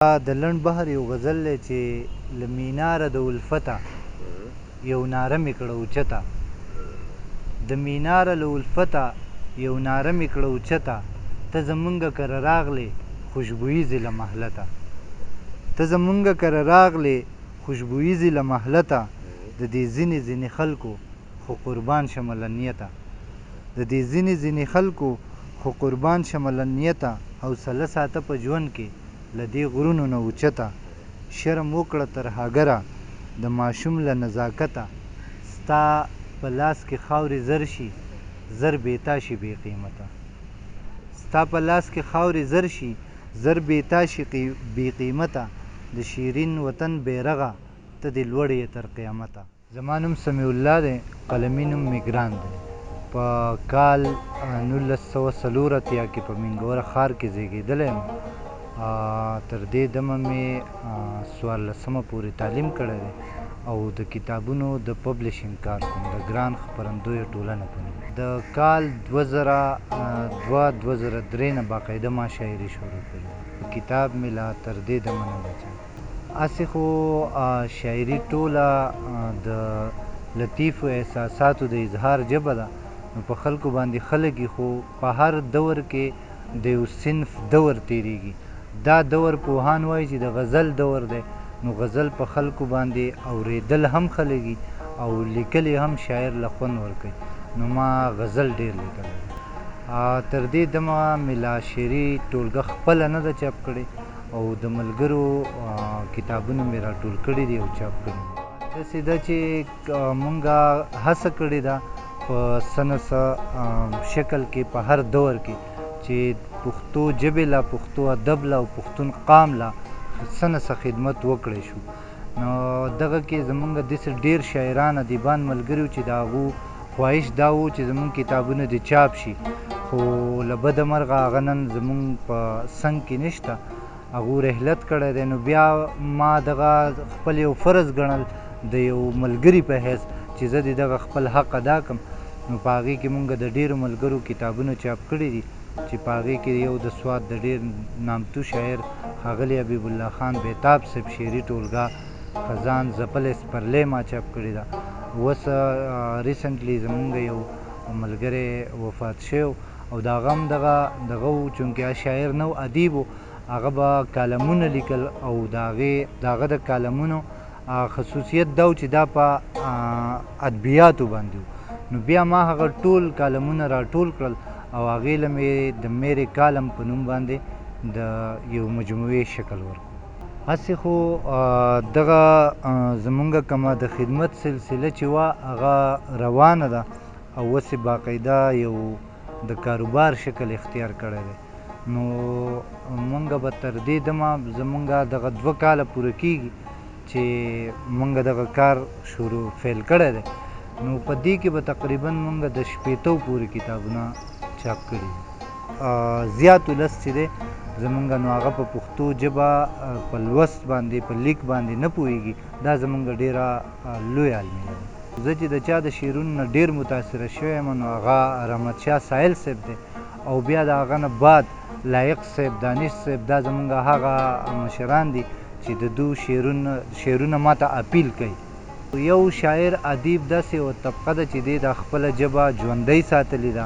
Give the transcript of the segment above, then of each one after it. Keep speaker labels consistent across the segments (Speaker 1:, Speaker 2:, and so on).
Speaker 1: د لنډ بهر یو غزل دی چې له میناره د الفته یو ناره مې کړه اوچته، د میناره له الفته یو ناره مې کړه اوچته، ته زمونږه کره راغلې خوشبویزې له محلته، ته زمونږه کره راغلې خوشبویزې له محلته، د دې ځینې خلکو خو قربان شمه له نیته، د دې ځینې خلکو خو قربان شمه له نیته، حوصله ساته په ژوند کې له دې غرونو نه اوچته، شرم وکړه تر هاګره د ماشوم له نزاکته، ستا په لاس کې خاورې زر شي زر بېتا شي بې قیمته، ستا په لاس کې خاورې زر شي زر بېتا شي بې قیمته، د شیرین وطن بیرغه ته دې لوړ یې تر قیامته. زما نوم سمیع الله دی، قلمي نوم مې ګران دی. په کال 1904 کې په مینګوره ښار کې زیږېدلی یم. تر دې دمه مې 14مه پورې تعلیم کړی دی او د کتابونو د پبلشنګ کار کوم د ګران خپرندویه ټولنه په نوم. د کال 2002-2003 نه باقاعده ما شاعري شروع کړې. کتاب مې لا تر دې دمه نه دی چاپ. هسې خو شاعري ټوله د لطیفو احساساتو د اظهار ژبه ده، نو په خلکو باندې خلک خو په هر دور کې د یو صنف دور تیریږي. دا دور پوهان وایي چې د غزل دور دی، نو غزل په خلکو باندې اورېدل هم خلګي او لیکل هم شاعر له خوند ورکوي، نو ما غزل ډېر لیکلی. تر دې دمه مې لا شعري ټولګه خپله نه ده چاپ کړې او د ملګرو کتابونه مې راټول کړي دي او چاپ کړي دي. داسې ده چې مونږه هڅه کړې ده په څه نه څه شکل کې په هر دور کې چې پښتو ژبې له، پښتو ادب له او پښتون قام له څه نه څه خدمت وکړی شو. نو دغه کې زمونږ داسې ډېر شاعران ادیبان ملګري وو چې د هغو خواهش دا و چې زمونږ کتابونه دې چاپ شي، خو له بده مرغه هغه نن زمونږ په څنګ کې نشته، هغو رحلت کړی دی. نو بیا ما دغه خپل یو فرض ګڼل د یو ملګري په حیث چې زه دې دغه خپل حق ادا کړم. نو په هغې کې مونږ د ډېرو ملګرو کتابونه چاپ کړي دي چې په هغې کې یو د سوات د ډېر نامتو شاعر ښاغلي حبیب الله خان بیتاب صاحب شعري ټولګه خزان ځپلی سپرلی ما چاپ کړې ده. اوس ریسنټلی زمونږ یو ملګری وفات شوی او د هغه هم دغه و، چونکې شاعر نه و ادیب و، هغه به کالمونه لیکل او د هغه د کالمونو خصوصیت دا و چې دا په ادبیاتو باندې و. نو بیا ما هغه ټول کالمونه راټول کړل او هغې له مې د میرې کالم په نوم باندې د یو مجموعې شکل ورکړ. هسې خو دغه زمونږ کومه د خدمت سلسله چې وه هغه روانه ده او اوس یې باقاعده یو د کاروبار شکل اختیار کړی دی. نو مونږ به تر دې دمه زمونږ دغه 2 کاله پوره کېږي چې مونږ دغه کار فیل کړی دی. نو په دې کې به تقریبا مونږ د 80 پورې کتابونه چاپ کړي دي. زیات ولس چې دی زمونږ نو هغه په پښتو ژبه په لوست باندې په لیک باندې نه پوهېږي، دا زمونږ ډېره لویه المیه ده. زه چې د چا د شعرونو نه ډېر متاثره شوی یم نو هغه رحمت شاه سایل صاحب دی او بیا د هغه نه بعد لایق صاحب، دانش صاحب، دا زمونږ هغه مشران دي چې د دو شعرونه ما ته اپیل کوي. یو شاعر ادیب داسې یوه طبقه ده چې دی د خپله ژبه ژوندۍ ساتلې ده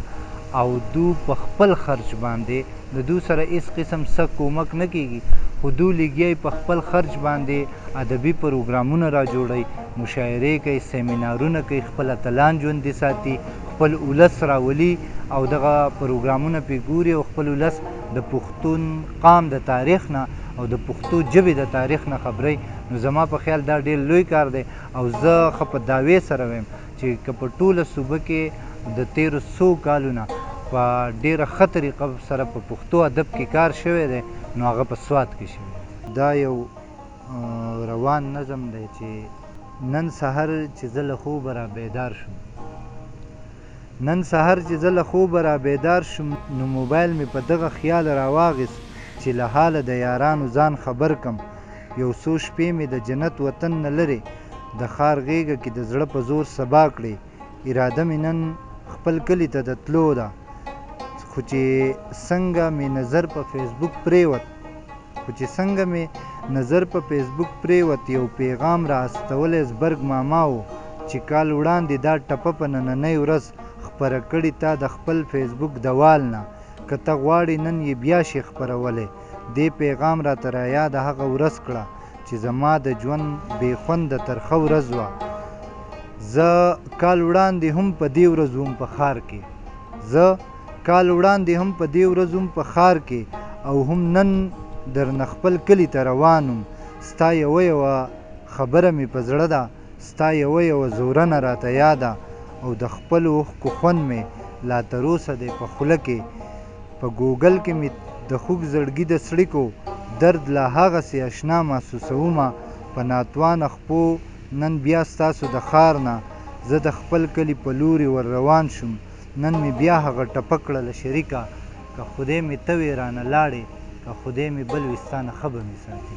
Speaker 1: او دو په خپل خرچ باندې د دو سره هېڅ قسم څه کومک نه کېږي، خو دو لګیا په خپل خرچ باندې ادبي پروګرامونه را جوړوي، مشاعرې کوي، سیمینارونه کوي، خپل اتلان ژوندي ساتي، خپل ولس راولي او دغه پروګرامونه پرې ګوري او خپل ولس د پښتون قام د تاریخ نه او د پښتو ژبې د تاریخ نه خبروي. نو زما په خیال دا ډېر لوی کار دی او زه ښه په دعوې سره وایم چې که په ټوله صوبه کې د تېرو 100 کالو نه په ډېره ښه طریقه سره په پښتو ادب کې کار شوی دی نو هغه په سوات کې شوی دی. دا یو روان نظم دی چې نن سحر چې زه له خوبه را بیدار شوم، نن سحر چې زه له خوبه را بیدار شوم، نو موبایل مې په دغه خیال راواغېست چې له حاله د یارانو ځان خبر کم، یو څو شپې مې د جنت وطن نه لرې د ښار غېږه کې د زړه په زور سبا کړې، اراده مې نن خپل کلي ته د تلو ده، خو چې څنګه مې نظر په فیسبوک پرېوت خو چې څنګه مې نظر په فیسبوک پرېوت یو پیغام را استولی زبرګ ماما و چې کال وړاندې دا ټپه په نننۍ ورځ خپره کړې تا د خپل فیسبوک دوال نه که ته غواړې نن یې بیا شي خپرولی دې پیغام راته رایاده هغه ورځ کړه چې زما د ژوند بې خونده ترخه ورځ وه زه کال وړاندې هم په دې ورځ وم په ښار کې په ښار کې او هم نن درنه خپل کلي ته روان وم ستا یوه خبره مې په زړه ده ستا یوه زورنه راته یاده او د خپلو اوښکو خوند مې لا تروسه دی په خوله کې په ګوګل کې مې د خوږ زړګي د څړیکو درد لا هغسې اشنا محسوسومه په ناتوانه خپو نن بیا ستاسو د ښار نه زه د خپل کلي په لوري ور روان شوم نن مې بیا هغه ټپه کړله شریکه که خدای مې ته وې رانه لاړې که خدای مې بل وي ستا نه ښه به مې ساتي